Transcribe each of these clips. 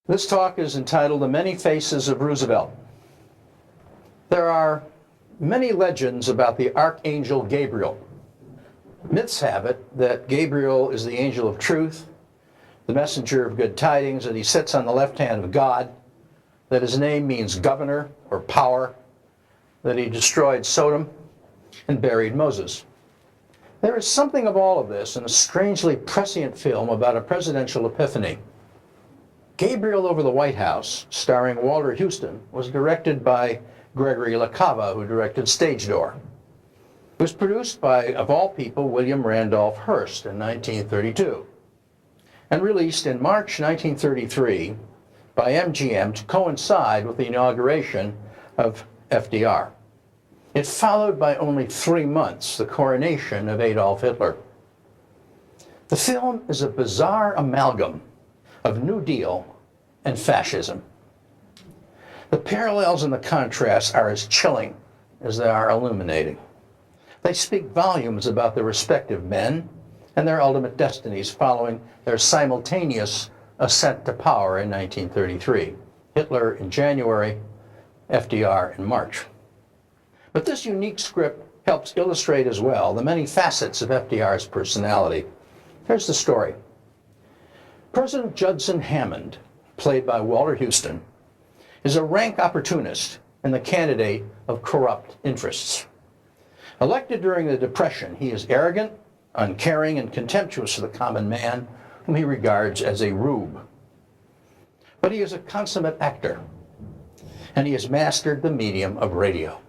This talk is entitled The Many Faces of Roosevelt. There are many legends about the Archangel Gabriel. Myths have it that Gabriel is the angel of truth, the messenger of good tidings, that he sits on the left hand of God, that his name means governor or power, that he destroyed Sodom and buried Moses. There is something of all of this in a strangely prescient film about a presidential epiphany. Gabriel Over the White House, starring Walter Huston, was directed by Gregory LaCava, who directed Stage Door. It was produced by, of all people, William Randolph Hearst in 1932, and released in March 1933 by MGM to coincide with the inauguration of FDR. It followed by only 3 months the coronation of Adolf Hitler. The film is a bizarre amalgam of New Deal and fascism. The parallels and the contrasts are as chilling as they are illuminating. They speak volumes about the respective men and their ultimate destinies following their simultaneous ascent to power in 1933. Hitler in January, FDR in March. But this unique script helps illustrate as well the many facets of FDR's personality. Here's the story. President Judson Hammond, played by Walter Huston, is a rank opportunist and the candidate of corrupt interests. Elected during the Depression, he is arrogant, uncaring, and contemptuous of the common man, whom he regards as a rube. But he is a consummate actor, and he has mastered the medium of radio.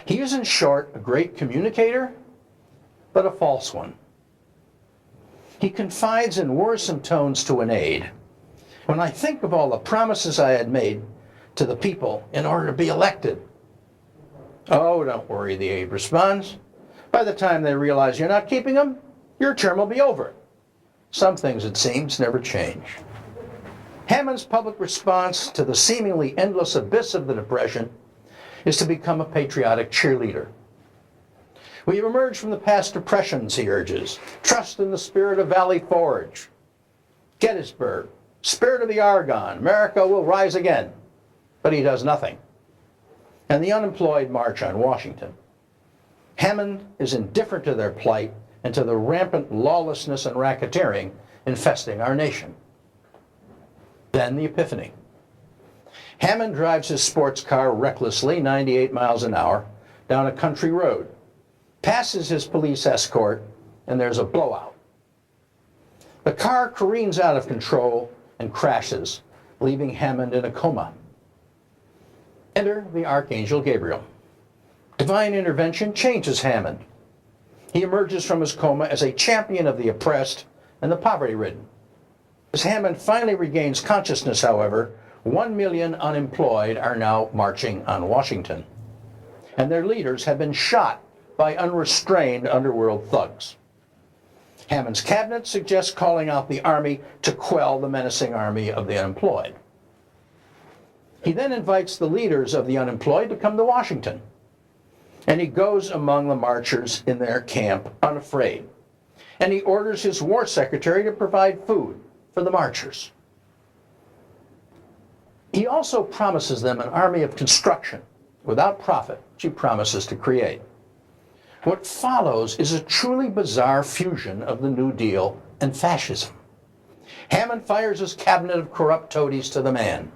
He is, in short, a great communicator, but a false one. He confides in worrisome tones to an aide, "When I think of all the promises I had made to the people in order to be elected." "Oh, don't worry," the aide responds. "By the time they realize you're not keeping them, your term will be over." Some things, it seems, never change. Hammond's public response to the seemingly endless abyss of the Depression is to become a patriotic cheerleader. "We have emerged from the past depressions," he urges. "Trust in the spirit of Valley Forge. Gettysburg, spirit of the Argonne, America will rise again." But he does nothing. And the unemployed march on Washington. Hammond is indifferent to their plight and to the rampant lawlessness and racketeering infesting our nation. Then the epiphany. Hammond drives his sports car recklessly, 98 miles an hour, down a country road, passes his police escort, and there's a blowout. The car careens out of control and crashes, leaving Hammond in a coma. Enter the Archangel Gabriel. Divine intervention changes Hammond. He emerges from his coma as a champion of the oppressed and the poverty-ridden. As Hammond finally regains consciousness, however, 1 million unemployed are now marching on Washington, and their leaders have been shot by unrestrained underworld thugs. Hammond's cabinet suggests calling out the army to quell the menacing army of the unemployed. He then invites the leaders of the unemployed to come to Washington, and he goes among the marchers in their camp unafraid, and he orders his war secretary to provide food for the marchers. He also promises them an army of construction without profit, which he promises to create. What follows is a truly bizarre fusion of the New Deal and fascism. Hammond fires his cabinet of corrupt toadies to the man.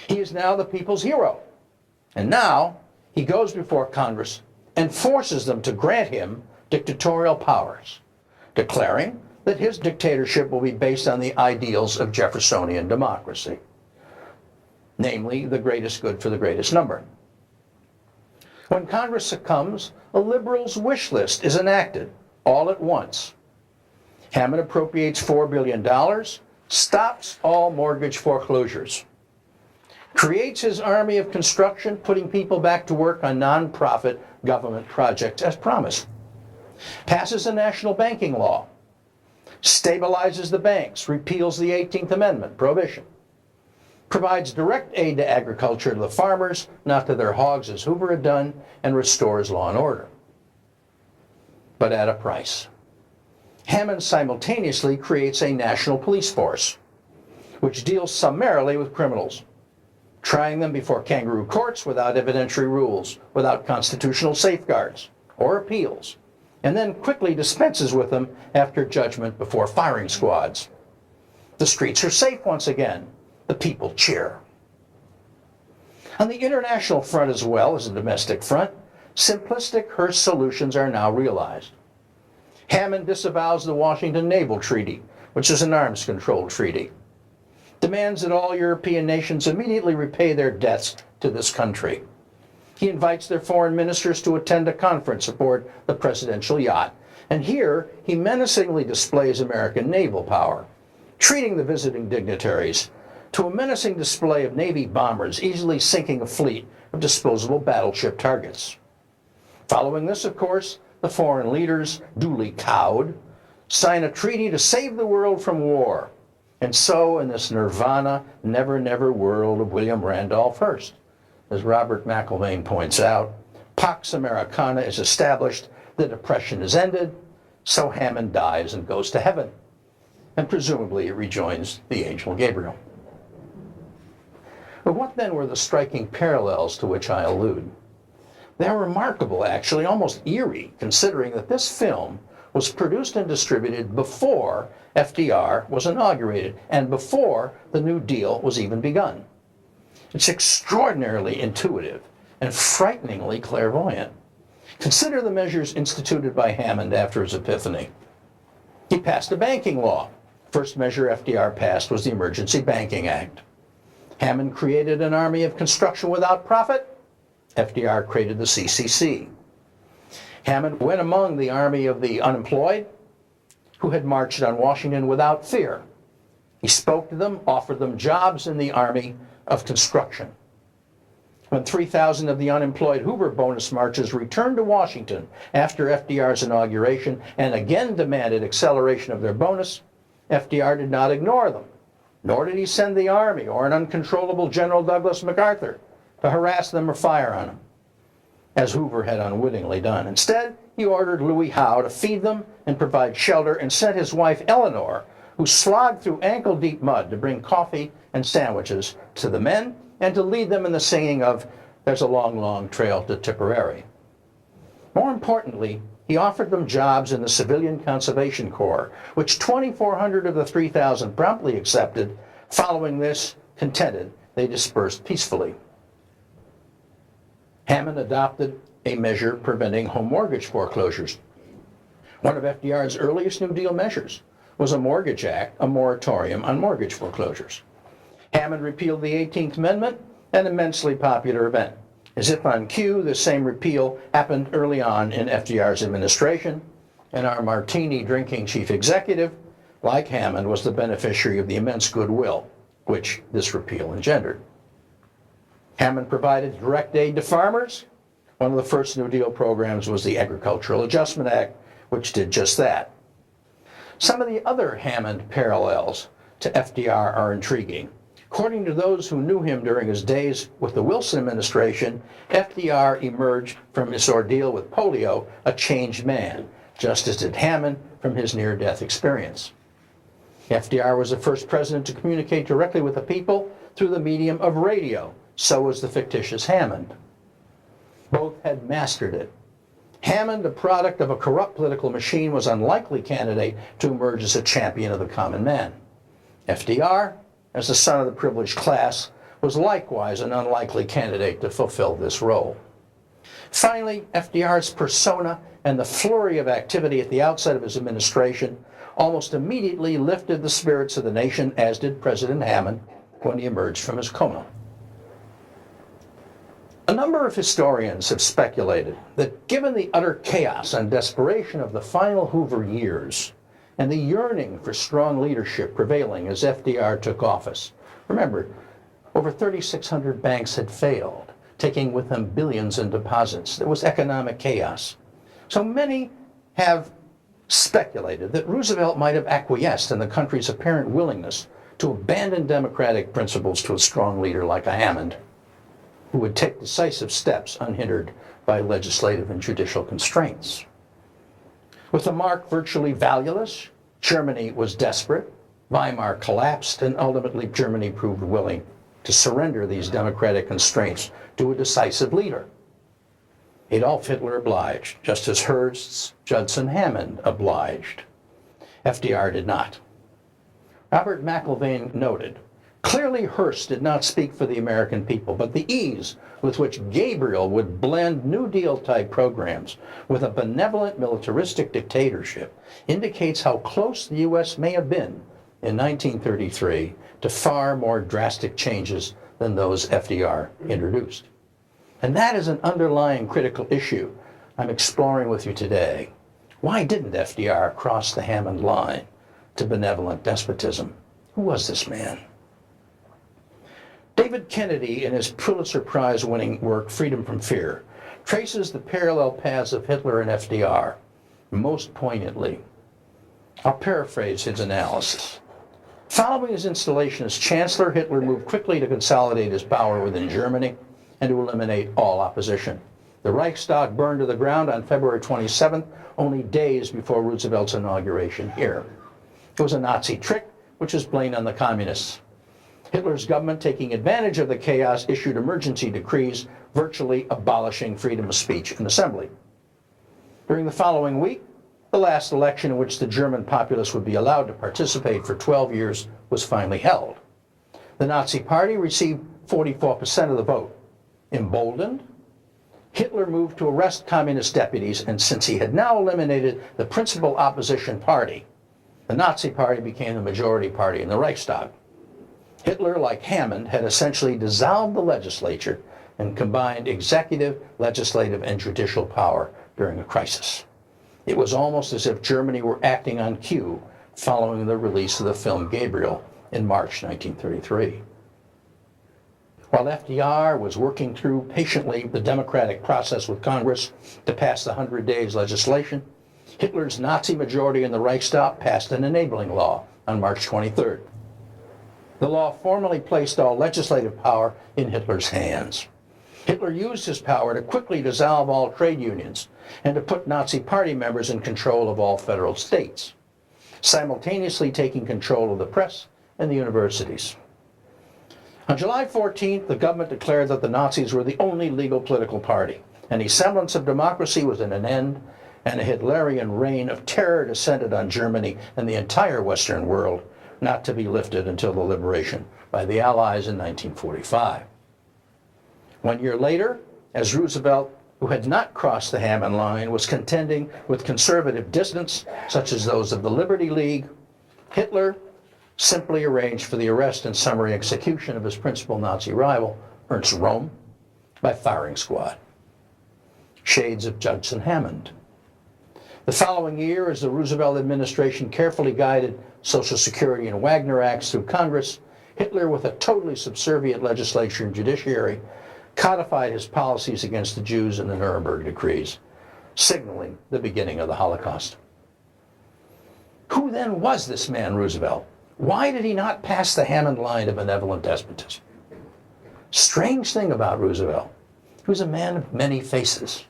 He is now the people's hero. And now he goes before Congress and forces them to grant him dictatorial powers, declaring that his dictatorship will be based on the ideals of Jeffersonian democracy, namely the greatest good for the greatest number. When Congress succumbs, a liberal's wish list is enacted all at once. Hammond appropriates $4 billion, stops all mortgage foreclosures, creates his army of construction, putting people back to work on nonprofit government projects as promised, passes a national banking law, stabilizes the banks, repeals the 18th Amendment, prohibition, provides direct aid to agriculture to the farmers, not to their hogs as Hoover had done, and restores law and order. But at a price. Hammond simultaneously creates a national police force, which deals summarily with criminals, trying them before kangaroo courts without evidentiary rules, without constitutional safeguards or appeals, and then quickly dispenses with them after judgment before firing squads. The streets are safe once again. The people cheer. On the international front as well as the domestic front, simplistic Hearst solutions are now realized. Hammond disavows the Washington Naval Treaty, which is an arms control treaty, demands that all European nations immediately repay their debts to this country. He invites their foreign ministers to attend a conference aboard the presidential yacht, and here he menacingly displays American naval power, treating the visiting dignitaries to a menacing display of Navy bombers easily sinking a fleet of disposable battleship targets. Following this, of course, the foreign leaders, duly cowed, sign a treaty to save the world from war. And so, in this nirvana, never world of William Randolph Hearst, as Robert McIlvaine points out, Pax Americana is established, the Depression is ended, so Hammond dies and goes to heaven, and presumably it rejoins the angel Gabriel. But what then were the striking parallels to which I allude? They're remarkable, actually, almost eerie, considering that this film was produced and distributed before FDR was inaugurated and before the New Deal was even begun. It's extraordinarily intuitive and frighteningly clairvoyant. Consider the measures instituted by Hammond after his epiphany. He passed a banking law. First measure FDR passed was the Emergency Banking Act. Hammond created an army of construction without profit. FDR created the CCC. Hammond went among the army of the unemployed who had marched on Washington without fear. He spoke to them, offered them jobs in the army of construction. When 3,000 of the unemployed Hoover bonus marchers returned to Washington after FDR's inauguration and again demanded acceleration of their bonus, FDR did not ignore them, nor did he send the army or an uncontrollable General Douglas MacArthur to harass them or fire on them, as Hoover had unwittingly done. Instead, he ordered Louis Howe to feed them and provide shelter and sent his wife Eleanor, who slogged through ankle-deep mud to bring coffee and sandwiches to the men and to lead them in the singing of "There's a Long Trail to Tipperary." More importantly, he offered them jobs in the Civilian Conservation Corps, which 2,400 of the 3,000 promptly accepted. Following this, contented, they dispersed peacefully. Hammond adopted a measure preventing home mortgage foreclosures. One of FDR's earliest New Deal measures was a mortgage act, a moratorium on mortgage foreclosures. Hammond repealed the 18th Amendment, an immensely popular event. As if on cue, the same repeal happened early on in FDR's administration, and our martini-drinking chief executive, like Hammond, was the beneficiary of the immense goodwill which this repeal engendered. Hammond provided direct aid to farmers. One of the first New Deal programs was the Agricultural Adjustment Act, which did just that. Some of the other Hammond parallels to FDR are intriguing. According to those who knew him during his days with the Wilson administration, FDR emerged from his ordeal with polio a changed man, just as did Hammond from his near-death experience. FDR was the first president to communicate directly with the people through the medium of radio. So was the fictitious Hammond. Both had mastered it. Hammond, a product of a corrupt political machine, was an unlikely candidate to emerge as a champion of the common man. FDR, as the son of the privileged class, was likewise an unlikely candidate to fulfill this role. Finally, FDR's persona and the flurry of activity at the outset of his administration almost immediately lifted the spirits of the nation, as did President Hammond when he emerged from his coma. A number of historians have speculated that given the utter chaos and desperation of the final Hoover years and the yearning for strong leadership prevailing as FDR took office, remember, over 3,600 banks had failed, taking with them billions in deposits. There was economic chaos. So many have speculated that Roosevelt might have acquiesced in the country's apparent willingness to abandon democratic principles to a strong leader like a Hammond, who would take decisive steps unhindered by legislative and judicial constraints. With the mark virtually valueless, Germany was desperate, Weimar collapsed, and ultimately Germany proved willing to surrender these democratic constraints to a decisive leader. Adolf Hitler obliged, just as Hearst's Judson Hammond obliged. FDR did not. Robert McIlvaine noted, clearly Hearst did not speak for the American people, but the ease with which Gabriel would blend New Deal-type programs with a benevolent militaristic dictatorship indicates how close the U.S. may have been in 1933 to far more drastic changes than those FDR introduced. And that is an underlying critical issue I'm exploring with you today. Why didn't FDR cross the Hammond line to benevolent despotism? Who was this man? David Kennedy, in his Pulitzer Prize-winning work, Freedom from Fear, traces the parallel paths of Hitler and FDR most poignantly. I'll paraphrase his analysis. Following his installation as Chancellor, Hitler moved quickly to consolidate his power within Germany and to eliminate all opposition. The Reichstag burned to the ground on February 27th, only days before Roosevelt's inauguration here. It was a Nazi trick, which is blamed on the communists. Hitler's government, taking advantage of the chaos, issued emergency decrees virtually abolishing freedom of speech and assembly. During the following week, the last election in which the German populace would be allowed to participate for 12 years was finally held. The Nazi Party received 44% of the vote. Emboldened, Hitler moved to arrest communist deputies, and since he had now eliminated the principal opposition party, the Nazi Party became the majority party in the Reichstag. Hitler, like Hammond, had essentially dissolved the legislature and combined executive, legislative, and judicial power during a crisis. It was almost as if Germany were acting on cue following the release of the film Gabriel in March 1933. While FDR was working through patiently the democratic process with Congress to pass the 100 Days legislation, Hitler's Nazi majority in the Reichstag passed an enabling law on March 23rd. The law formally placed all legislative power in Hitler's hands. Hitler used his power to quickly dissolve all trade unions and to put Nazi Party members in control of all federal states, simultaneously taking control of the press and the universities. On July 14th, the government declared that the Nazis were the only legal political party. Any semblance of democracy was at an end, and a Hitlerian reign of terror descended on Germany and the entire Western world, not to be lifted until the liberation by the Allies in 1945. 1 year later, as Roosevelt, who had not crossed the Hammond line, was contending with conservative dissidents, such as those of the Liberty League, Hitler simply arranged for the arrest and summary execution of his principal Nazi rival, Ernst Röhm, by firing squad. Shades of Judson Hammond. The following year, as the Roosevelt administration carefully guided Social Security and Wagner Acts through Congress, Hitler, with a totally subservient legislature and judiciary, codified his policies against the Jews in the Nuremberg decrees, signaling the beginning of the Holocaust. Who then was this man, Roosevelt? Why did he not pass the Hammond line of benevolent despotism? Strange thing about Roosevelt, he was a man of many faces.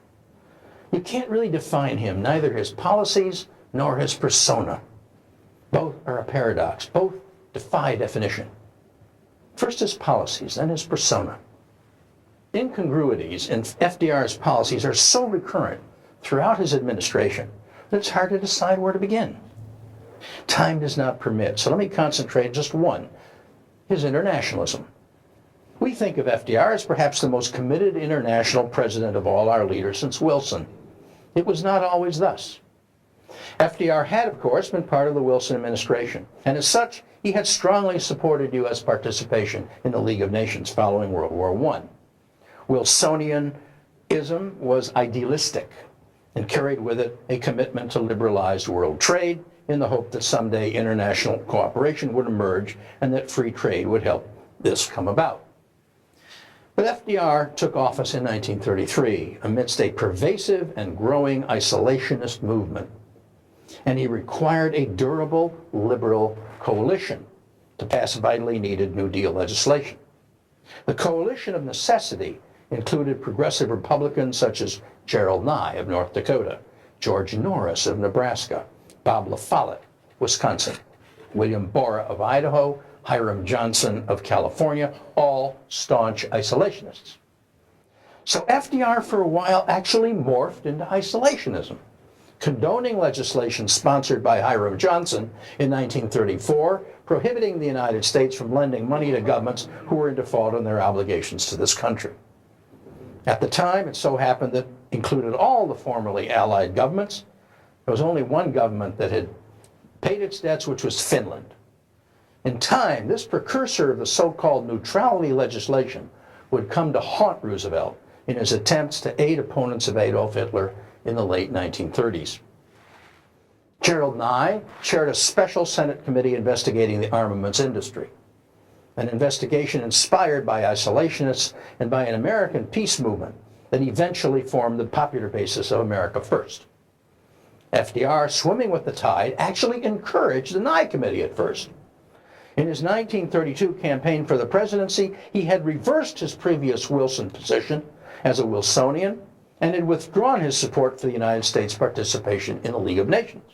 You can't really define him, neither his policies nor his persona. Both are a paradox. Both defy definition. First his policies, then his persona. Incongruities in FDR's policies are so recurrent throughout his administration that it's hard to decide where to begin. Time does not permit, so let me concentrate on just one, his internationalism. We think of FDR as perhaps the most committed international president of all our leaders since Wilson. It was not always thus. FDR had, of course, been part of the Wilson administration, and as such, he had strongly supported U.S. participation in the League of Nations following World War I. Wilsonianism was idealistic and carried with it a commitment to liberalized world trade in the hope that someday international cooperation would emerge and that free trade would help this come about. But FDR took office in 1933 amidst a pervasive and growing isolationist movement, and he required a durable liberal coalition to pass vitally needed New Deal legislation. The coalition of necessity included progressive Republicans such as Gerald Nye of North Dakota, George Norris of Nebraska, Bob La Follette, Wisconsin, William Borah of Idaho, Hiram Johnson of California, all staunch isolationists. So FDR for a while actually morphed into isolationism, condoning legislation sponsored by Hiram Johnson in 1934, prohibiting the United States from lending money to governments who were in default on their obligations to this country. At the time, it so happened that included all the formerly Allied governments. There was only one government that had paid its debts, which was Finland. In time, this precursor of the so-called neutrality legislation would come to haunt Roosevelt in his attempts to aid opponents of Adolf Hitler in the late 1930s. Gerald Nye chaired a special Senate committee investigating the armaments industry, an investigation inspired by isolationists and by an American peace movement that eventually formed the popular basis of America First. FDR, swimming with the tide, actually encouraged the Nye committee at first. In his 1932 campaign for the presidency, he had reversed his previous Wilson position as a Wilsonian and had withdrawn his support for the United States participation in the League of Nations.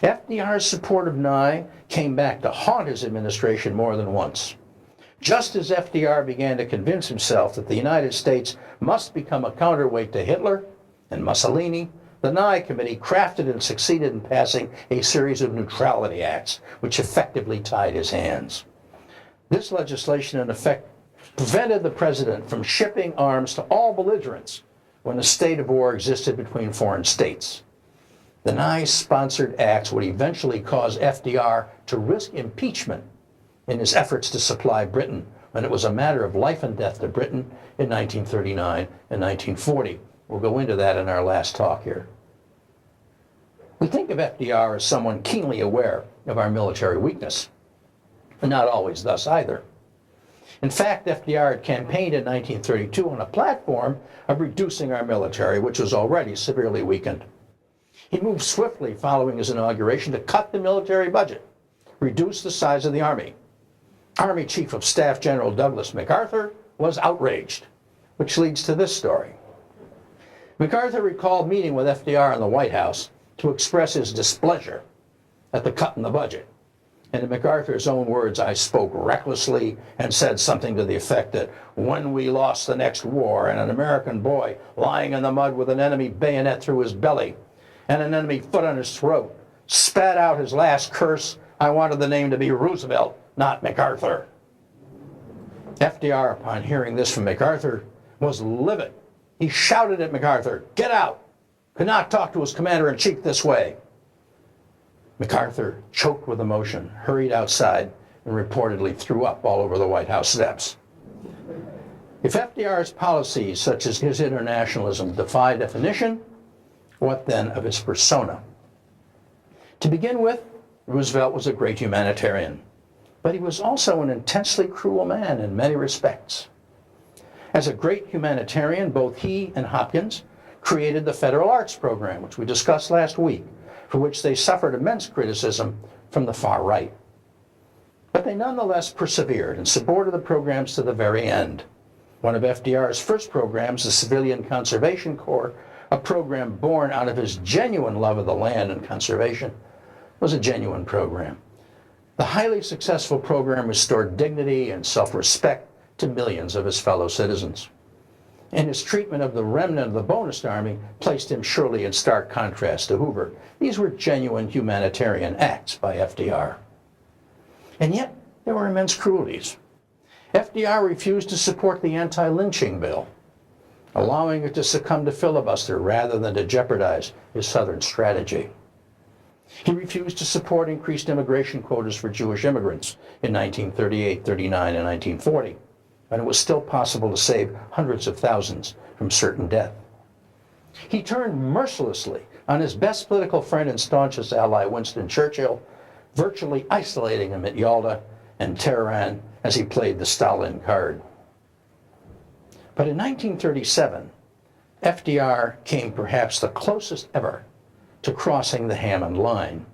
FDR's support of Nye came back to haunt his administration more than once. Just as FDR began to convince himself that the United States must become a counterweight to Hitler and Mussolini, the Nye Committee crafted and succeeded in passing a series of neutrality acts, which effectively tied his hands. This legislation, in effect, prevented the president from shipping arms to all belligerents when a state of war existed between foreign states. The Nye-sponsored acts would eventually cause FDR to risk impeachment in his efforts to supply Britain when it was a matter of life and death to Britain in 1939 and 1940. We'll go into that in our last talk here. We think of FDR as someone keenly aware of our military weakness, and not always thus either. In fact, FDR had campaigned in 1932 on a platform of reducing our military, which was already severely weakened. He moved swiftly following his inauguration to cut the military budget, reduce the size of the Army. Army Chief of Staff General Douglas MacArthur was outraged, which leads to this story. MacArthur recalled meeting with FDR in the White House to express his displeasure at the cut in the budget. And in MacArthur's own words, I spoke recklessly and said something to the effect that when we lost the next war and an American boy lying in the mud with an enemy bayonet through his belly and an enemy foot on his throat spat out his last curse, I wanted the name to be Roosevelt, not MacArthur. FDR, upon hearing this from MacArthur, was livid. He shouted at MacArthur, "Get out! Could not talk to his commander-in-chief this way." MacArthur, choked with emotion, hurried outside and reportedly threw up all over the White House steps. If FDR's policies, such as his internationalism, defy definition, what then of his persona? To begin with, Roosevelt was a great humanitarian, but he was also an intensely cruel man in many respects. As a great humanitarian, both he and Hopkins created the Federal Arts Program, which we discussed last week, for which they suffered immense criticism from the far right. But they nonetheless persevered and supported the programs to the very end. One of FDR's first programs, the Civilian Conservation Corps, a program born out of his genuine love of the land and conservation, was a genuine program. The highly successful program restored dignity and self-respect to millions of his fellow citizens. And his treatment of the remnant of the bonus army placed him surely in stark contrast to Hoover. These were genuine humanitarian acts by FDR. And yet, there were immense cruelties. FDR refused to support the anti-lynching bill, allowing it to succumb to filibuster rather than to jeopardize his Southern strategy. He refused to support increased immigration quotas for Jewish immigrants in 1938, 39, and 1940. And it was still possible to save hundreds of thousands from certain death. He turned mercilessly on his best political friend and staunchest ally, Winston Churchill, virtually isolating him at Yalta and Tehran as he played the Stalin card. But in 1937, FDR came perhaps the closest ever to crossing the Hammond line.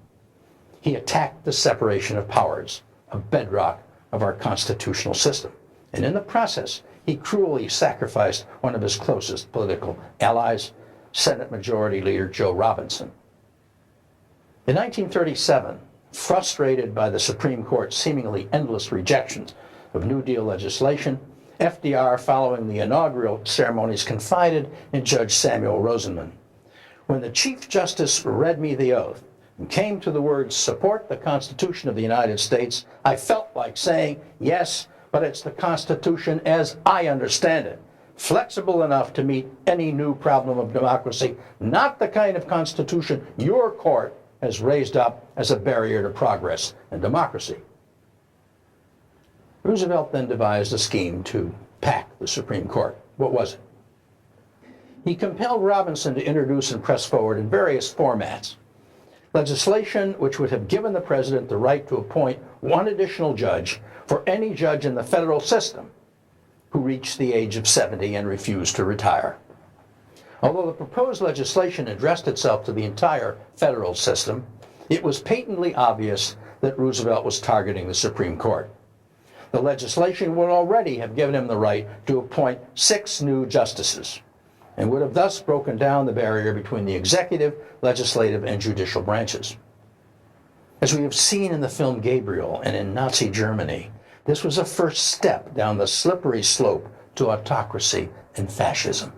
He attacked the separation of powers, a bedrock of our constitutional system. And in the process, he cruelly sacrificed one of his closest political allies, Senate Majority Leader Joe Robinson. In 1937, Frustrated by the Supreme Court's seemingly endless rejections of New Deal legislation, FDR, following the inaugural ceremonies, confided in Judge Samuel Rosenman, "When the Chief Justice read me the oath and came to the words, 'Support the Constitution of the United States,' I felt like saying, 'Yes, but it's the Constitution as I understand it, flexible enough to meet any new problem of democracy, not the kind of Constitution your court has raised up as a barrier to progress and democracy.'" Roosevelt then devised a scheme to pack the Supreme Court. What was it? He compelled Robinson to introduce and press forward in various formats legislation which would have given the president the right to appoint one additional judge for any judge in the federal system who reached the age of 70 and refused to retire. Although the proposed legislation addressed itself to the entire federal system, it was patently obvious that Roosevelt was targeting the Supreme Court. The legislation would already have given him the right to appoint 6 new justices, and would have thus broken down the barrier between the executive, legislative, and judicial branches. As we have seen in the film Gabriel and in Nazi Germany, this was a first step down the slippery slope to autocracy and fascism.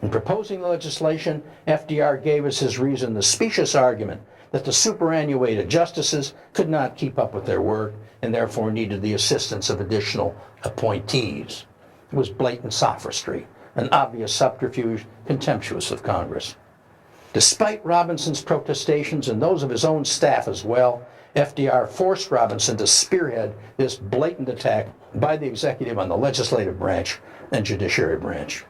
In proposing the legislation, FDR gave as his reason the specious argument that the superannuated justices could not keep up with their work and therefore needed the assistance of additional appointees. It was blatant sophistry, an obvious subterfuge contemptuous of Congress. Despite Robinson's protestations and those of his own staff as well, FDR forced Robinson to spearhead this blatant attack by the executive on the legislative branch and judiciary branch.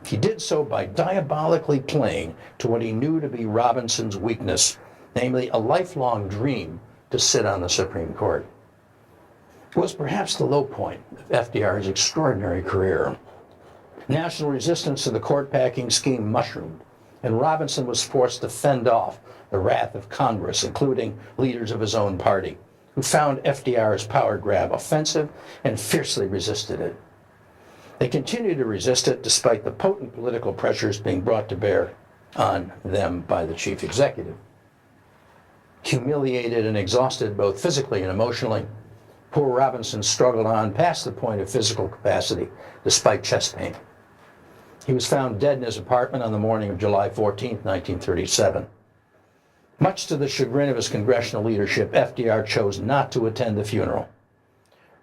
He did so by diabolically playing to what he knew to be Robinson's weakness, namely a lifelong dream to sit on the Supreme Court. It was perhaps the low point of FDR's extraordinary career. National resistance to the court-packing scheme mushroomed, and Robinson was forced to fend off the wrath of Congress, including leaders of his own party, who found FDR's power grab offensive and fiercely resisted it. They continued to resist it despite the potent political pressures being brought to bear on them by the chief executive. Humiliated and exhausted both physically and emotionally, poor Robinson struggled on past the point of physical capacity despite chest pain. He was found dead in his apartment on the morning of July 14, 1937. Much to the chagrin of his congressional leadership, FDR chose not to attend the funeral.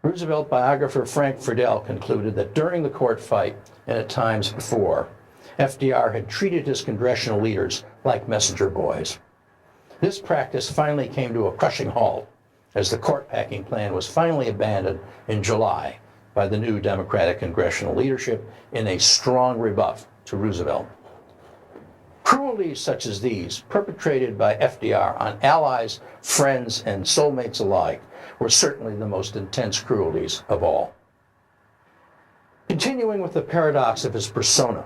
Roosevelt biographer Frank Friedel concluded that during the court fight and at times before, FDR had treated his congressional leaders like messenger boys. This practice finally came to a crushing halt as the court-packing plan was finally abandoned in July by the new Democratic congressional leadership in a strong rebuff to Roosevelt. Cruelties such as these, perpetrated by FDR on allies, friends, and soulmates alike, were certainly the most intense cruelties of all. Continuing with the paradox of his persona,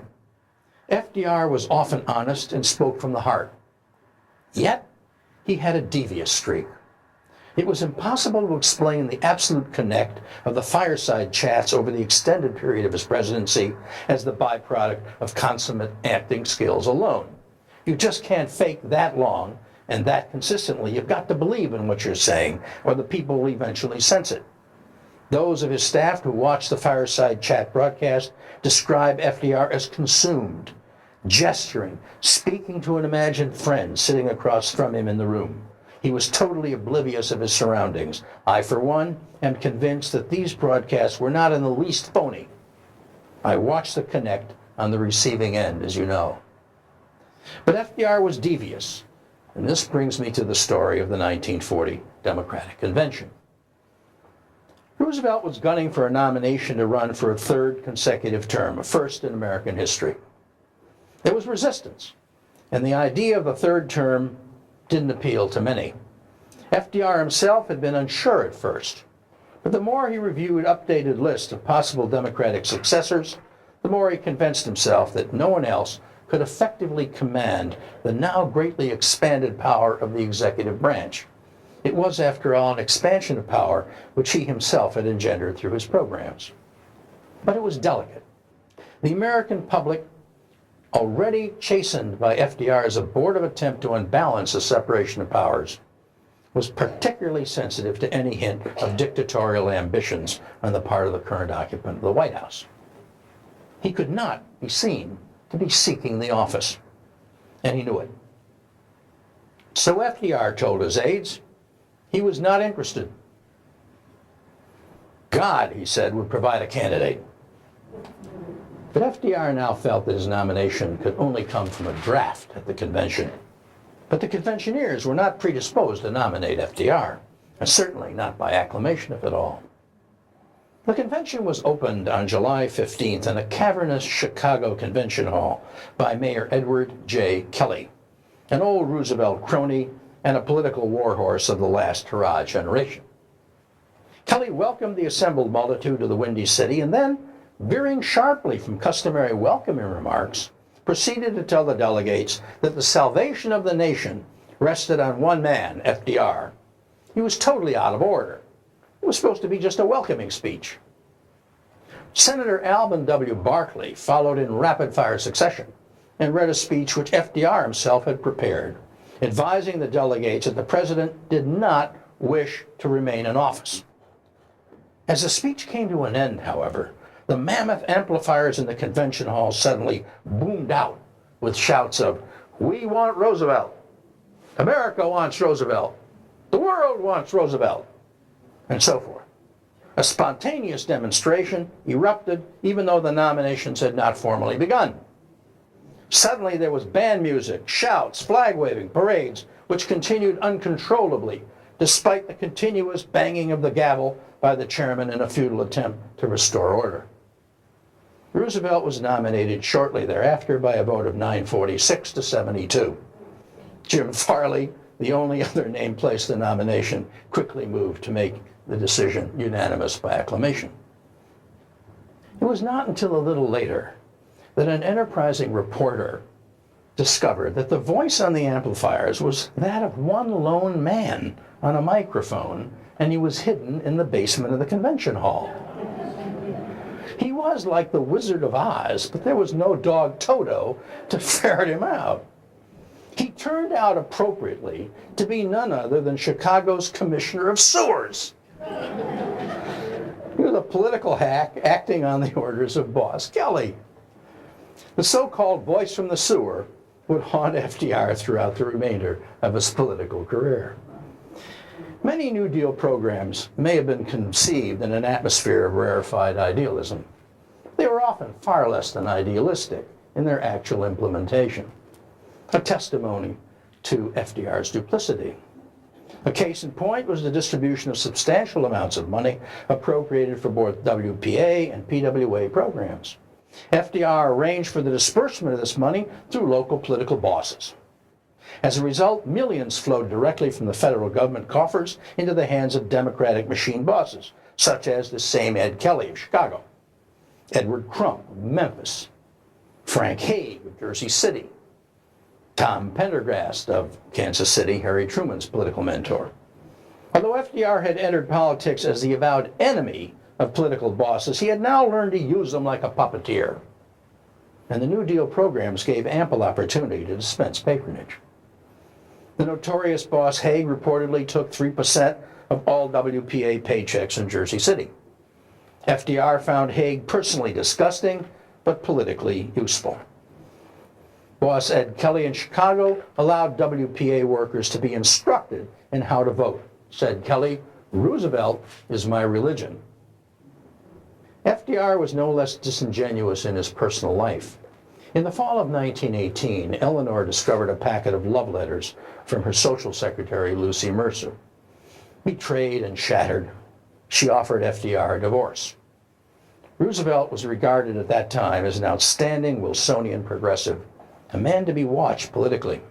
FDR was often honest and spoke from the heart. Yet, he had a devious streak. It was impossible to explain the absolute connect of the fireside chats over the extended period of his presidency as the byproduct of consummate acting skills alone. You just can't fake that long and that consistently. You've got to believe in what you're saying, or the people will eventually sense it. Those of his staff who watched the fireside chat broadcast describe FDR as consumed, gesturing, speaking to an imagined friend sitting across from him in the room. He was totally oblivious of his surroundings. I, for one, am convinced that these broadcasts were not in the least phony. I watched the connect on the receiving end, as you know. But FDR was devious, and this brings me to the story of the 1940 Democratic Convention. Roosevelt was gunning for a nomination to run for a third consecutive term, a first in American history. There was resistance, and the idea of a third term didn't appeal to many. FDR himself had been unsure at first, but the more he reviewed updated lists of possible Democratic successors, the more he convinced himself that no one else could effectively command the now greatly expanded power of the executive branch. It was, after all, an expansion of power which he himself had engendered through his programs. But it was delicate. The American public, already chastened by FDR's abortive attempt to unbalance the separation of powers, was particularly sensitive to any hint of dictatorial ambitions on the part of the current occupant of the White House. He could not be seen to be seeking the office, and he knew it. So FDR told his aides he was not interested. God, he said, would provide a candidate. But FDR now felt that his nomination could only come from a draft at the convention. But the conventioneers were not predisposed to nominate FDR, and certainly not by acclamation, if at all. The convention was opened on July 15th in a cavernous Chicago convention hall by Mayor Edward J. Kelly, an old Roosevelt crony and a political warhorse of the last hurrah generation. Kelly welcomed the assembled multitude to the Windy City and then, veering sharply from customary welcoming remarks, proceeded to tell the delegates that the salvation of the nation rested on one man, FDR. He was totally out of order. It was supposed to be just a welcoming speech. Senator Alvin W. Barkley followed in rapid-fire succession and read a speech which FDR himself had prepared, advising the delegates that the president did not wish to remain in office. As the speech came to an end, however, the mammoth amplifiers in the convention hall suddenly boomed out with shouts of, "We want Roosevelt! America wants Roosevelt! The world wants Roosevelt!" and so forth. A spontaneous demonstration erupted even though the nominations had not formally begun. Suddenly there was band music, shouts, flag waving, parades, which continued uncontrollably despite the continuous banging of the gavel by the chairman in a futile attempt to restore order. Roosevelt was nominated shortly thereafter by a vote of 946 to 72. Jim Farley, the only other name placed in the nomination, quickly moved to make the decision unanimous by acclamation. It was not until a little later that an enterprising reporter discovered that the voice on the amplifiers was that of one lone man on a microphone, and he was hidden in the basement of the convention hall. He was like the Wizard of Oz, but there was no dog Toto to ferret him out. He turned out appropriately to be none other than Chicago's Commissioner of Sewers. He was a political hack acting on the orders of Boss Kelly. The so-called voice from the sewer would haunt FDR throughout the remainder of his political career. Many New Deal programs may have been conceived in an atmosphere of rarefied idealism. They were often far less than idealistic in their actual implementation. A testimony to FDR's duplicity. A case in point was the distribution of substantial amounts of money appropriated for both WPA and PWA programs. FDR arranged for the disbursement of this money through local political bosses. As a result, millions flowed directly from the federal government coffers into the hands of Democratic machine bosses, such as the same Ed Kelly of Chicago, Edward Crump of Memphis, Frank Hague of Jersey City, Tom Pendergast of Kansas City, Harry Truman's political mentor. Although FDR had entered politics as the avowed enemy of political bosses, he had now learned to use them like a puppeteer. And the New Deal programs gave ample opportunity to dispense patronage. The notorious boss Hague reportedly took 3% of all WPA paychecks in Jersey City. FDR found Hague personally disgusting, but politically useful. Boss Ed Kelly in Chicago allowed WPA workers to be instructed in how to vote. Said Kelly, "Roosevelt is my religion." FDR was no less disingenuous in his personal life. In the fall of 1918, Eleanor discovered a packet of love letters from her social secretary, Lucy Mercer. Betrayed and shattered, she offered FDR a divorce. Roosevelt was regarded at that time as an outstanding Wilsonian progressive, a man to be watched politically.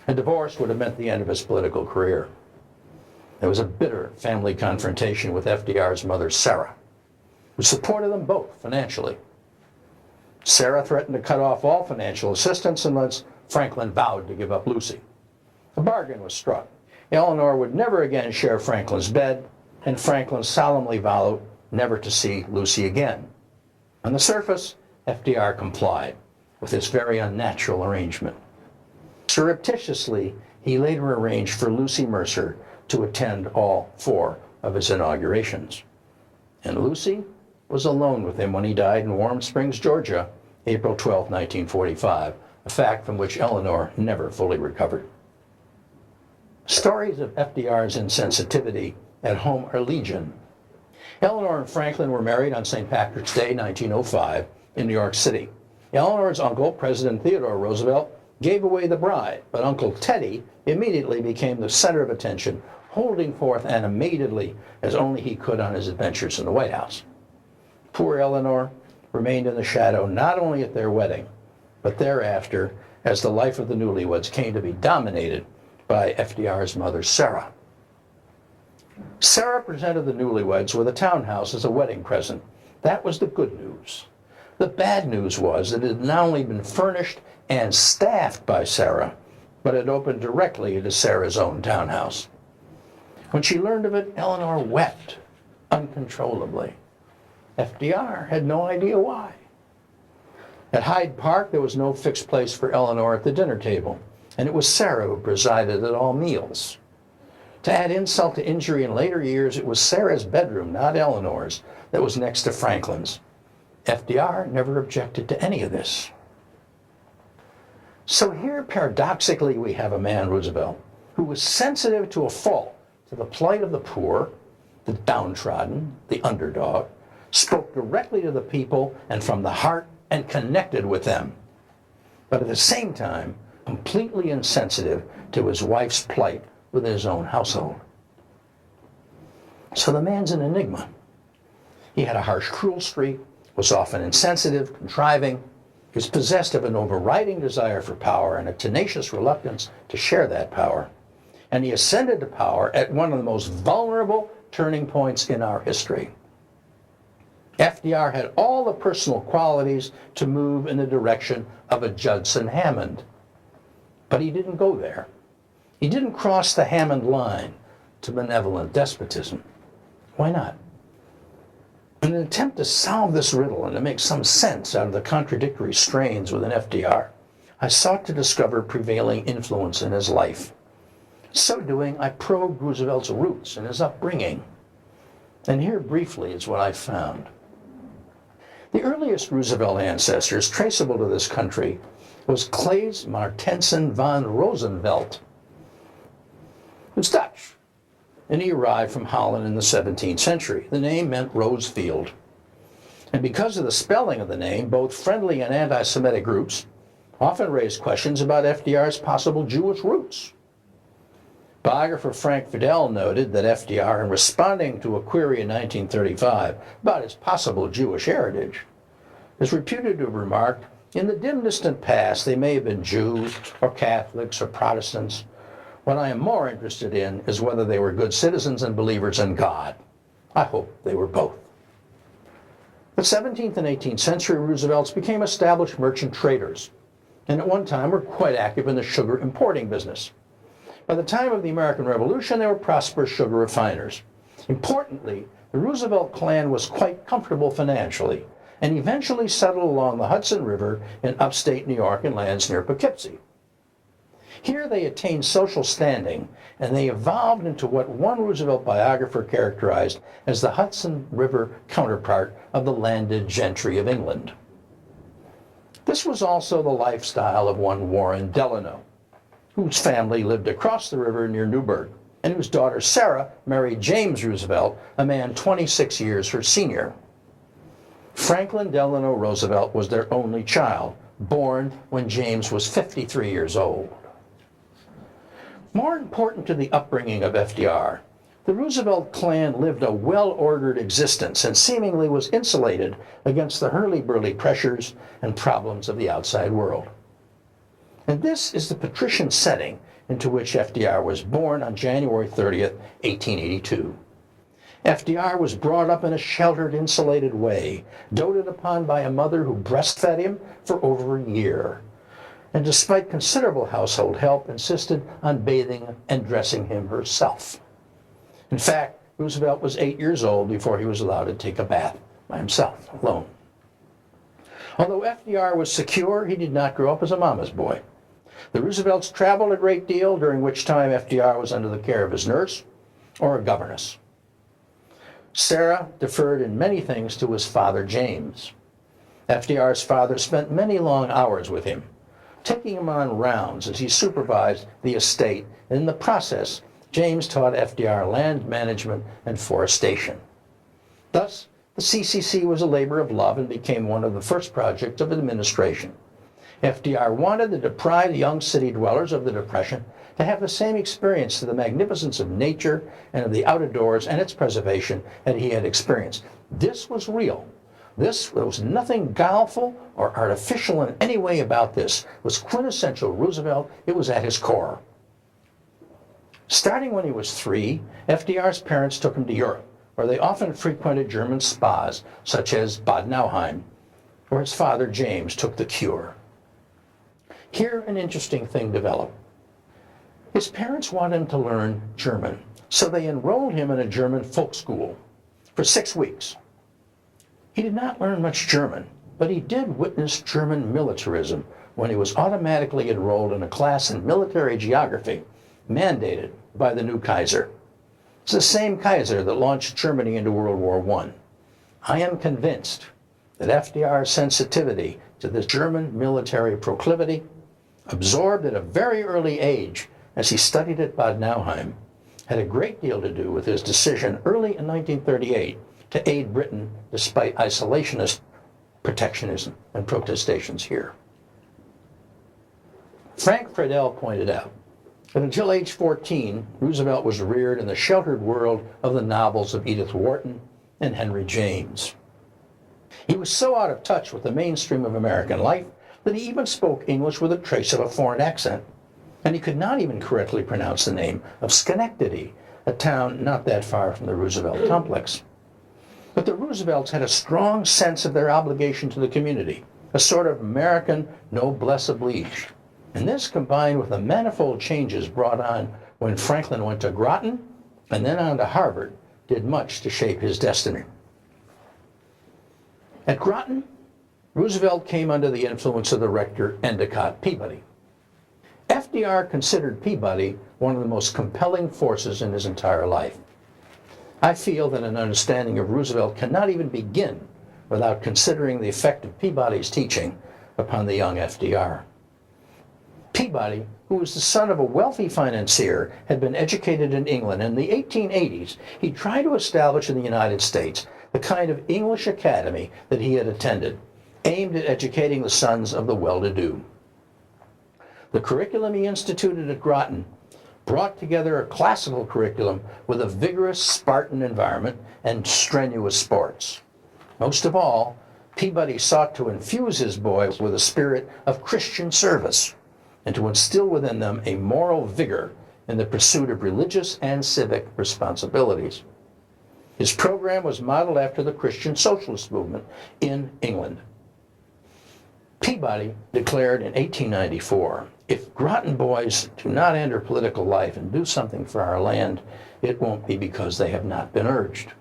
A divorce would have meant the end of his political career. There was a bitter family confrontation with FDR's mother, Sarah, who supported them both financially. Sarah threatened to cut off all financial assistance unless Franklin vowed to give up Lucy. A bargain was struck. Eleanor would never again share Franklin's bed, and Franklin solemnly vowed never to see Lucy again. On the surface, FDR complied with this very unnatural arrangement. Surreptitiously, he later arranged for Lucy Mercer to attend all 4 of his inaugurations. And Lucy was alone with him when he died in Warm Springs, Georgia, April 12, 1945, a fact from which Eleanor never fully recovered. Stories of FDR's insensitivity at home are legion. Eleanor and Franklin were married on St. Patrick's Day, 1905, in New York City. Eleanor's uncle, President Theodore Roosevelt, gave away the bride, but Uncle Teddy immediately became the center of attention, holding forth animatedly as only he could on his adventures in the White House. Poor Eleanor remained in the shadow not only at their wedding, but thereafter as the life of the newlyweds came to be dominated by FDR's mother, Sarah. Sarah presented the newlyweds with a townhouse as a wedding present. That was the good news. The bad news was that it had not only been furnished and staffed by Sarah, but it opened directly into Sarah's own townhouse. When she learned of it, Eleanor wept uncontrollably. FDR had no idea why. At Hyde Park, there was no fixed place for Eleanor at the dinner table, and it was Sarah who presided at all meals. To add insult to injury in later years, it was Sarah's bedroom, not Eleanor's, that was next to Franklin's. FDR never objected to any of this. So here, paradoxically, we have a man, Roosevelt, who was sensitive to a fault, to the plight of the poor, the downtrodden, the underdog, spoke directly to the people and from the heart and connected with them, but at the same time, completely insensitive to his wife's plight within his own household. So the man's an enigma. He had a harsh, cruel streak, was often insensitive, contriving. He was possessed of an overriding desire for power and a tenacious reluctance to share that power. And he ascended to power at one of the most vulnerable turning points in our history. FDR had all the personal qualities to move in the direction of a Judson Hammond. But he didn't go there. He didn't cross the Hammond line to benevolent despotism. Why not? In an attempt to solve this riddle and to make some sense out of the contradictory strains within FDR, I sought to discover prevailing influence in his life. So doing, I probed Roosevelt's roots and his upbringing. And here briefly is what I found. The earliest Roosevelt ancestors traceable to this country was Claes Martensen van Rosenvelt. It was Dutch, and he arrived from Holland in the 17th century. The name meant rose field. And because of the spelling of the name, both friendly and anti-Semitic groups often raised questions about FDR's possible Jewish roots. Biographer Frank Fidel noted that FDR, in responding to a query in 1935 about his possible Jewish heritage, is reputed to have remarked, "In the dim distant past, they may have been Jews or Catholics or Protestants. What I am more interested in is whether they were good citizens and believers in God. I hope they were both." The 17th and 18th century Roosevelts became established merchant traders, and at one time were quite active in the sugar importing business. By the time of the American Revolution, they were prosperous sugar refiners. Importantly, the Roosevelt Clan was quite comfortable financially and eventually settled along the Hudson River in upstate New York and lands near Poughkeepsie. Here they attained social standing, and they evolved into what one Roosevelt biographer characterized as the Hudson River counterpart of the landed gentry of England. This was also the lifestyle of one Warren Delano, whose family lived across the river near Newburgh, and whose daughter Sarah married James Roosevelt, a man 26 years her senior. Franklin Delano Roosevelt was their only child, born when James was 53 years old. More important to the upbringing of FDR, the Roosevelt clan lived a well-ordered existence and seemingly was insulated against the hurly-burly pressures and problems of the outside world. And this is the patrician setting into which FDR was born on January 30th, 1882. FDR was brought up in a sheltered, insulated way, doted upon by a mother who breastfed him for over a year, and despite considerable household help, insisted on bathing and dressing him herself. In fact, Roosevelt was 8 years old before he was allowed to take a bath by himself, alone. Although FDR was secure, he did not grow up as a mama's boy. The Roosevelts traveled a great deal, during which time FDR was under the care of his nurse, or a governess. Sarah deferred in many things to his father, James. FDR's father spent many long hours with him, taking him on rounds as he supervised the estate, and in the process, James taught FDR land management and forestation. Thus, the CCC was a labor of love and became one of the first projects of administration. FDR wanted the deprived young city dwellers of the Depression to have the same experience to the magnificence of nature and of the outdoors and its preservation that he had experienced. This was real. There was nothing guileful or artificial in any way about this. It was quintessential Roosevelt. It was at his core. Starting when he was 3, FDR's parents took him to Europe, where they often frequented German spas, such as Bad Nauheim, where his father, James, took the cure. Here, an interesting thing developed. His parents wanted him to learn German, so they enrolled him in a German folk school for 6 weeks. He did not learn much German, but he did witness German militarism when he was automatically enrolled in a class in military geography mandated by the new Kaiser. It's the same Kaiser that launched Germany into World War I. I am convinced that FDR's sensitivity to this German military proclivity, absorbed at a very early age as he studied at Bad Nauheim, had a great deal to do with his decision early in 1938 to aid Britain despite isolationist protectionism and protestations here. Frank Friedel pointed out that until age 14, Roosevelt was reared in the sheltered world of the novels of Edith Wharton and Henry James. He was so out of touch with the mainstream of American life that he even spoke English with a trace of a foreign accent, and he could not even correctly pronounce the name of Schenectady, a town not that far from the Roosevelt complex. But the Roosevelts had a strong sense of their obligation to the community, a sort of American noblesse oblige. And this, combined with the manifold changes brought on when Franklin went to Groton and then on to Harvard, did much to shape his destiny. At Groton, Roosevelt came under the influence of the rector Endicott Peabody. FDR considered Peabody one of the most compelling forces in his entire life. I feel that an understanding of Roosevelt cannot even begin without considering the effect of Peabody's teaching upon the young FDR. Peabody, who was the son of a wealthy financier, had been educated in England. In the 1880s, he tried to establish in the United States the kind of English academy that he had attended, aimed at educating the sons of the well-to-do. The curriculum he instituted at Groton brought together a classical curriculum with a vigorous Spartan environment and strenuous sports. Most of all, Peabody sought to infuse his boys with a spirit of Christian service and to instill within them a moral vigor in the pursuit of religious and civic responsibilities. His program was modeled after the Christian socialist movement in England. Peabody declared in 1894, "If Groton boys do not enter political life and do something for our land, it won't be because they have not been urged."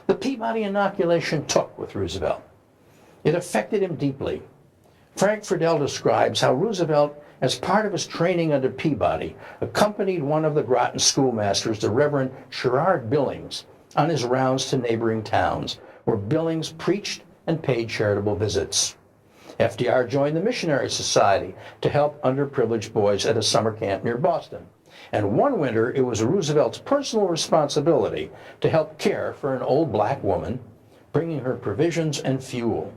The Peabody inoculation took with Roosevelt. It affected him deeply. Frank Friedel describes how Roosevelt, as part of his training under Peabody, accompanied one of the Groton schoolmasters, the Reverend Sherard Billings, on his rounds to neighboring towns, where Billings preached and paid charitable visits. FDR joined the Missionary Society to help underprivileged boys at a summer camp near Boston. And one winter, it was Roosevelt's personal responsibility to help care for an old black woman, bringing her provisions and fuel.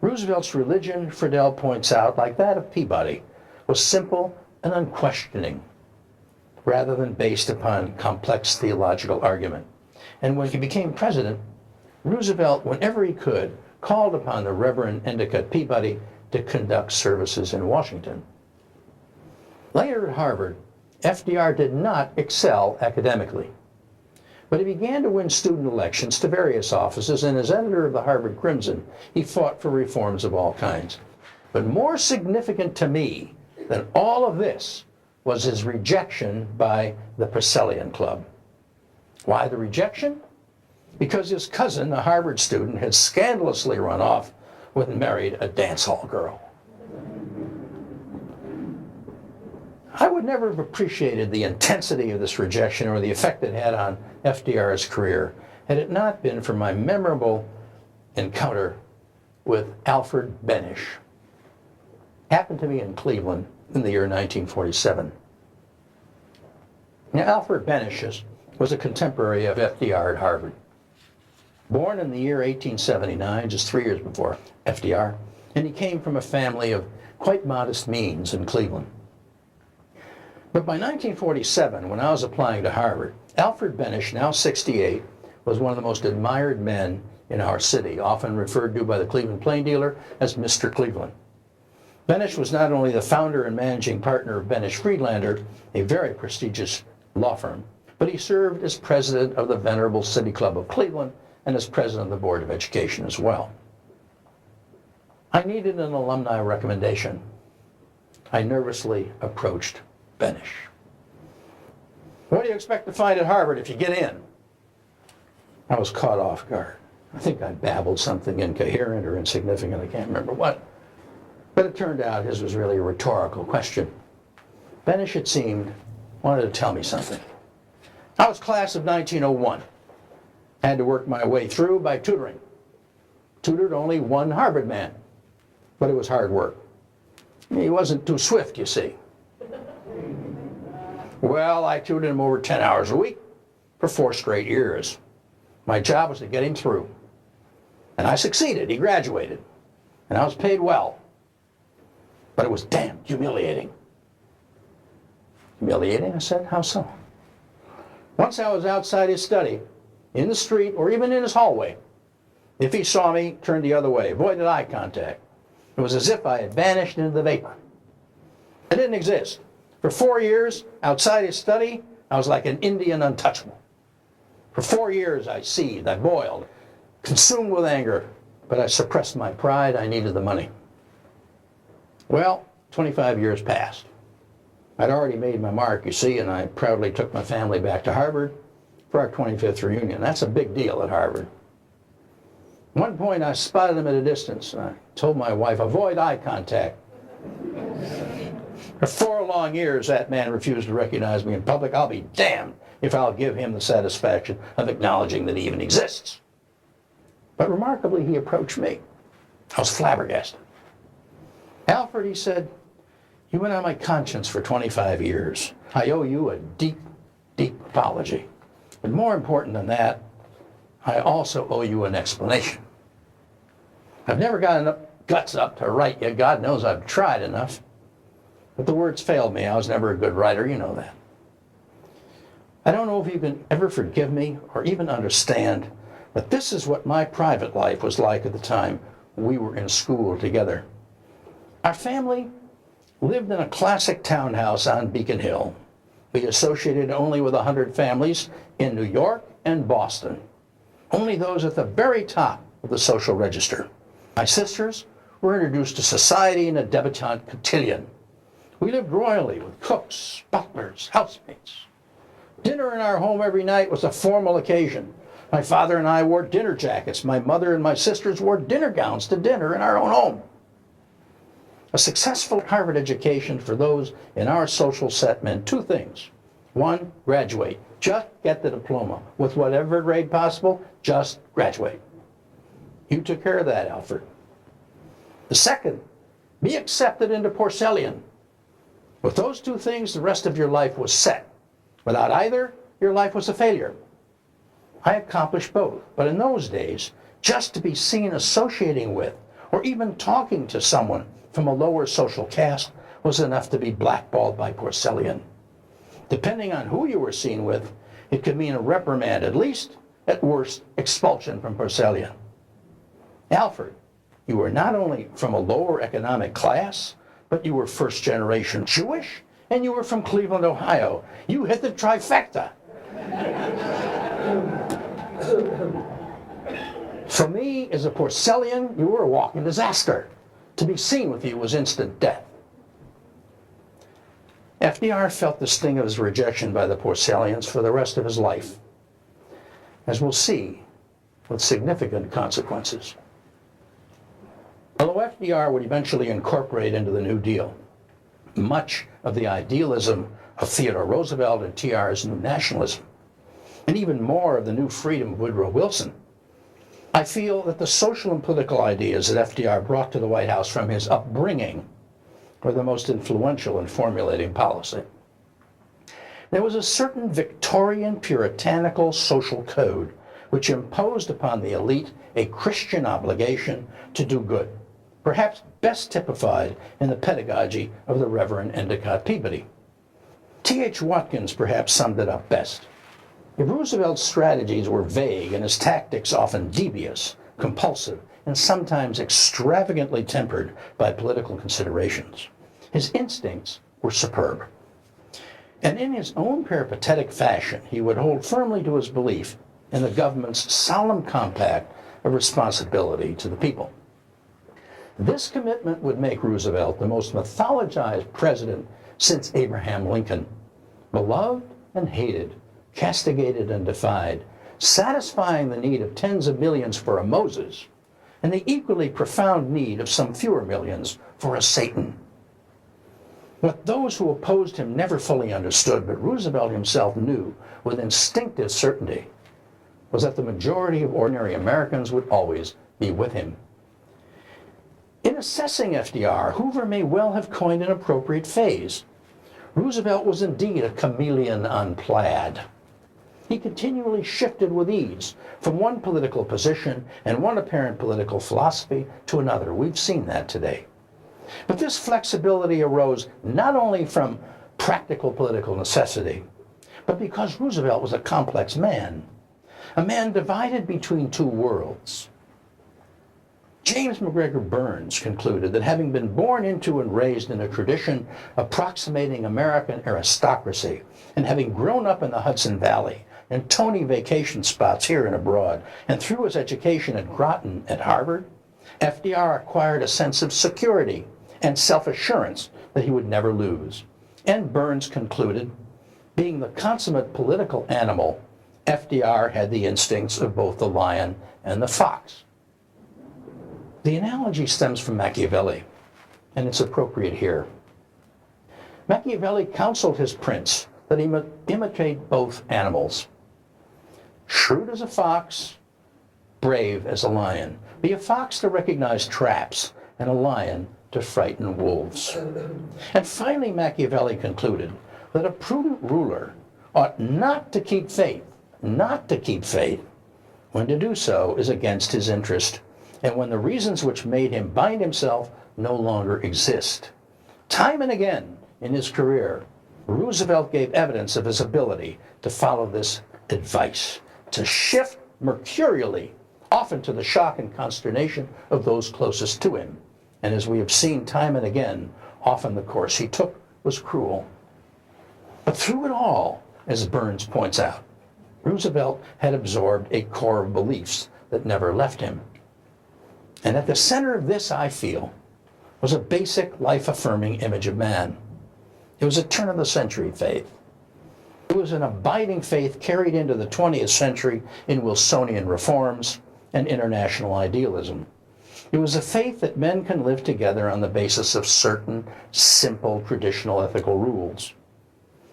Roosevelt's religion, Friedel points out, like that of Peabody, was simple and unquestioning, rather than based upon complex theological argument. And when he became president, Roosevelt, whenever he could, called upon the Reverend Endicott Peabody to conduct services in Washington. Later at Harvard, FDR did not excel academically, but he began to win student elections to various offices, and as editor of the Harvard Crimson, he fought for reforms of all kinds. But more significant to me than all of this was his rejection by the Priscillian Club. Why the rejection? Because his cousin, a Harvard student, had scandalously run off and married a dance hall girl. I would never have appreciated the intensity of this rejection or the effect it had on FDR's career had it not been for my memorable encounter with Alfred Benesch. Happened to me in Cleveland in the year 1947. Now, Alfred Benesch was a contemporary of FDR at Harvard. Born in the year 1879, just 3 years before FDR, and he came from a family of quite modest means in Cleveland. But by 1947, when I was applying to Harvard, Alfred Benesch, now 68, was one of the most admired men in our city, often referred to by the Cleveland Plain Dealer as Mr. Cleveland. Benesch was not only the founder and managing partner of Benesch Friedlander, a very prestigious law firm, but he served as president of the Venerable City Club of Cleveland and as president of the Board of Education as well. I needed an alumni recommendation. I nervously approached Benesch. What do you expect to find at Harvard if you get in? I was caught off guard. I think I babbled something incoherent or insignificant, I can't remember what. But it turned out his was really a rhetorical question. Benesch, it seemed, wanted to tell me something. I was class of 1901. Had to work my way through by tutoring. Tutored only one Harvard man, but it was hard work. He wasn't too swift, you see. Well, I tutored him over 10 hours a week for 4 straight years. My job was to get him through. And I succeeded. He graduated. And I was paid well. But it was damn humiliating. Humiliating, I said? How so? Once I was outside his study, in the street, or even in his hallway, if he saw me, turned the other way, avoided eye contact. It was as if I had vanished into the vapor. I didn't exist. For 4 years, outside his study, I was like an Indian untouchable. For 4 years, I seethed, I boiled, consumed with anger, but I suppressed my pride. I needed the money. Well, 25 years passed. I'd already made my mark, you see, and I proudly took my family back to Harvard for our 25th reunion. That's a big deal at Harvard. At one point, I spotted him at a distance, and I told my wife, avoid eye contact. For 4 long years, that man refused to recognize me in public. I'll be damned if I'll give him the satisfaction of acknowledging that he even exists. But remarkably, he approached me. I was flabbergasted. Alfred, he said, you went on my conscience for 25 years. I owe you a deep, deep apology. But more important than that, I also owe you an explanation. I've never got enough guts up to write you. God knows I've tried enough. But the words failed me. I was never a good writer, you know that. I don't know if you can ever forgive me or even understand, but this is what my private life was like at the time we were in school together. Our family lived in a classic townhouse on Beacon Hill. We associated only with 100 families in New York and Boston. Only those at the very top of the social register. My sisters were introduced to society in a debutante cotillion. We lived royally with cooks, butlers, housemates. Dinner in our home every night was a formal occasion. My father and I wore dinner jackets. My mother and my sisters wore dinner gowns to dinner in our own home. A successful Harvard education for those in our social set meant 2 things. 1, graduate. Just get the diploma. With whatever grade possible, just graduate. You took care of that, Alfred. The second, be accepted into Porcellian. With those 2 things, the rest of your life was set. Without either, your life was a failure. I accomplished both, but in those days, just to be seen associating with or even talking to someone from a lower social caste was enough to be blackballed by Porcellian. Depending on who you were seen with, it could mean a reprimand, at least, at worst, expulsion from Porcellian. Alfred, you were not only from a lower economic class, but you were first generation Jewish, and you were from Cleveland, Ohio. You hit the trifecta. For me, as a Porcellian, you were a walking disaster. To be seen with you was instant death. FDR felt the sting of his rejection by the Porcellians for the rest of his life, as we'll see, with significant consequences. Although FDR would eventually incorporate into the New Deal, much of the idealism of Theodore Roosevelt and TR's new nationalism, and even more of the new freedom of Woodrow Wilson, I feel that the social and political ideas that FDR brought to the White House from his upbringing were the most influential in formulating policy. There was a certain Victorian puritanical social code which imposed upon the elite a Christian obligation to do good, perhaps best typified in the pedagogy of the Reverend Endicott Peabody. T.H. Watkins perhaps summed it up best. If Roosevelt's strategies were vague and his tactics often devious, compulsive, and sometimes extravagantly tempered by political considerations, his instincts were superb. And in his own peripatetic fashion, he would hold firmly to his belief in the government's solemn compact of responsibility to the people. This commitment would make Roosevelt the most mythologized president since Abraham Lincoln, beloved and hated, castigated and defied, satisfying the need of tens of millions for a Moses, and the equally profound need of some fewer millions for a Satan. What those who opposed him never fully understood, but Roosevelt himself knew with instinctive certainty, was that the majority of ordinary Americans would always be with him. In assessing FDR, Hoover may well have coined an appropriate phrase. Roosevelt was indeed a chameleon on plaid. He continually shifted with ease from one political position and one apparent political philosophy to another. We've seen that today. But this flexibility arose not only from practical political necessity, but because Roosevelt was a complex man, a man divided between two worlds. James McGregor Burns concluded that having been born into and raised in a tradition approximating American aristocracy, and having grown up in the Hudson Valley, in Tony vacation spots here and abroad, and through his education at Groton at Harvard, FDR acquired a sense of security and self-assurance that he would never lose. And Burns concluded, being the consummate political animal, FDR had the instincts of both the lion and the fox. The analogy stems from Machiavelli, and it's appropriate here. Machiavelli counseled his prince that he must imitate both animals. Shrewd as a fox, brave as a lion. Be a fox to recognize traps, and a lion to frighten wolves. And finally, Machiavelli concluded that a prudent ruler ought not to keep faith, when to do so is against his interest, and when the reasons which made him bind himself no longer exist. Time and again in his career, Roosevelt gave evidence of his ability to follow this advice, to shift mercurially, often to the shock and consternation of those closest to him. And as we have seen time and again, often the course he took was cruel. But through it all, as Burns points out, Roosevelt had absorbed a core of beliefs that never left him. And at the center of this, I feel, was a basic life-affirming image of man. It was a turn-of-the-century faith. It was an abiding faith carried into the 20th century in Wilsonian reforms and international idealism. It was a faith that men can live together on the basis of certain, simple, traditional ethical rules,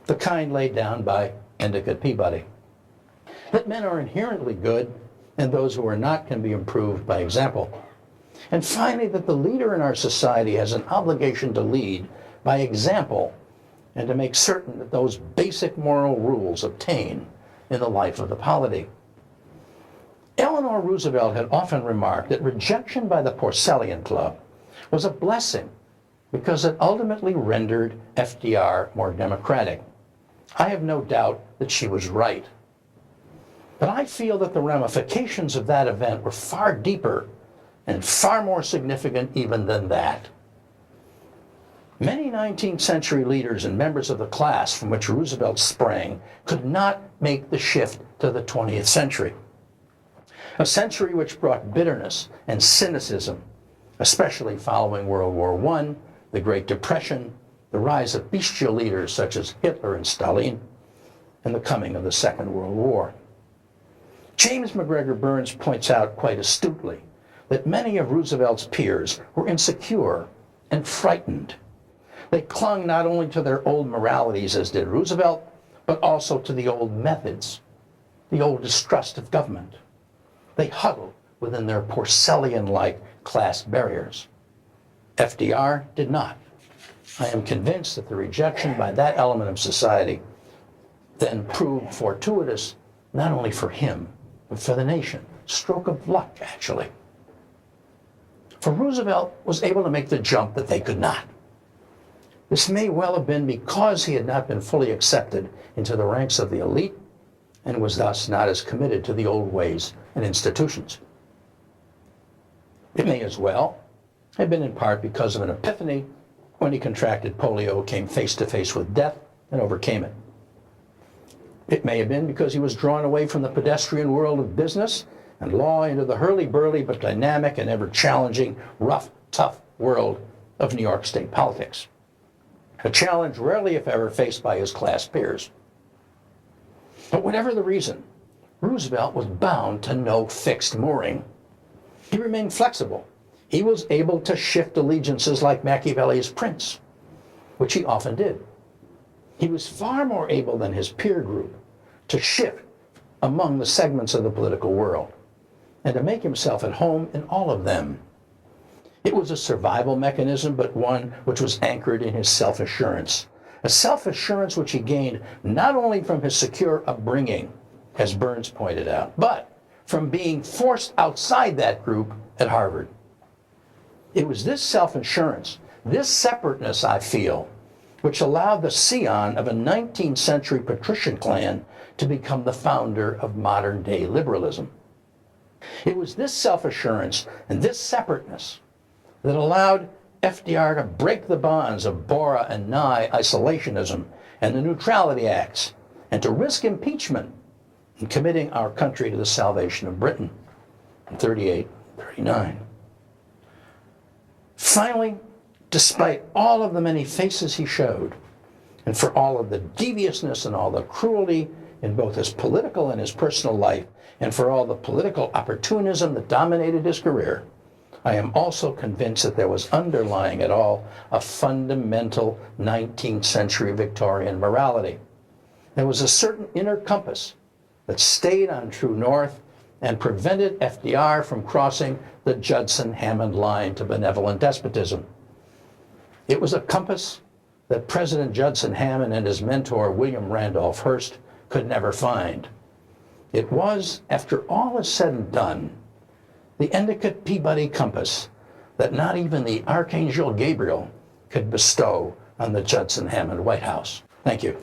the kind laid down by Endicott Peabody. That men are inherently good, and those who are not can be improved by example. And finally, that the leader in our society has an obligation to lead by example and to make certain that those basic moral rules obtain in the life of the polity. Eleanor Roosevelt had often remarked that rejection by the Porcellian Club was a blessing because it ultimately rendered FDR more democratic. I have no doubt that she was right. But I feel that the ramifications of that event were far deeper and far more significant even than that. Many 19th century leaders and members of the class from which Roosevelt sprang could not make the shift to the 20th century. A century which brought bitterness and cynicism, especially following World War I, the Great Depression, the rise of bestial leaders such as Hitler and Stalin, and the coming of the Second World War. James McGregor Burns points out quite astutely that many of Roosevelt's peers were insecure and frightened. They clung not only to their old moralities, as did Roosevelt, but also to the old methods, the old distrust of government. They huddled within their porcelain-like class barriers. FDR did not. I am convinced that the rejection by that element of society then proved fortuitous, not only for him, but for the nation. Stroke of luck, actually. For Roosevelt was able to make the jump that they could not. This may well have been because he had not been fully accepted into the ranks of the elite and was thus not as committed to the old ways and institutions. It may as well have been in part because of an epiphany when he contracted polio, came face to face with death, and overcame it. It may have been because he was drawn away from the pedestrian world of business and law into the hurly-burly but dynamic and ever-challenging, rough, tough world of New York state politics. A challenge rarely, if ever, faced by his class peers. But whatever the reason, Roosevelt was bound to no fixed mooring. He remained flexible. He was able to shift allegiances like Machiavelli's prince, which he often did. He was far more able than his peer group to shift among the segments of the political world and to make himself at home in all of them. It was a survival mechanism, but one which was anchored in his self-assurance. A self-assurance which he gained not only from his secure upbringing, as Burns pointed out, but from being forced outside that group at Harvard. It was this self-assurance, this separateness, I feel, which allowed the scion of a 19th century patrician clan to become the founder of modern-day liberalism. It was this self-assurance and this separateness that allowed FDR to break the bonds of Bora and Nye isolationism and the Neutrality Acts, and to risk impeachment in committing our country to the salvation of Britain in 38-39. Finally, despite all of the many faces he showed, and for all of the deviousness and all the cruelty in both his political and his personal life, and for all the political opportunism that dominated his career, I am also convinced that there was underlying it all a fundamental 19th century Victorian morality. There was a certain inner compass that stayed on true north and prevented FDR from crossing the Judson-Hammond line to benevolent despotism. It was a compass that President Judson Hammond and his mentor, William Randolph Hearst, could never find. It was, after all is said and done, the Endicott Peabody compass that not even the Archangel Gabriel could bestow on the Judson Hammond White House. Thank you.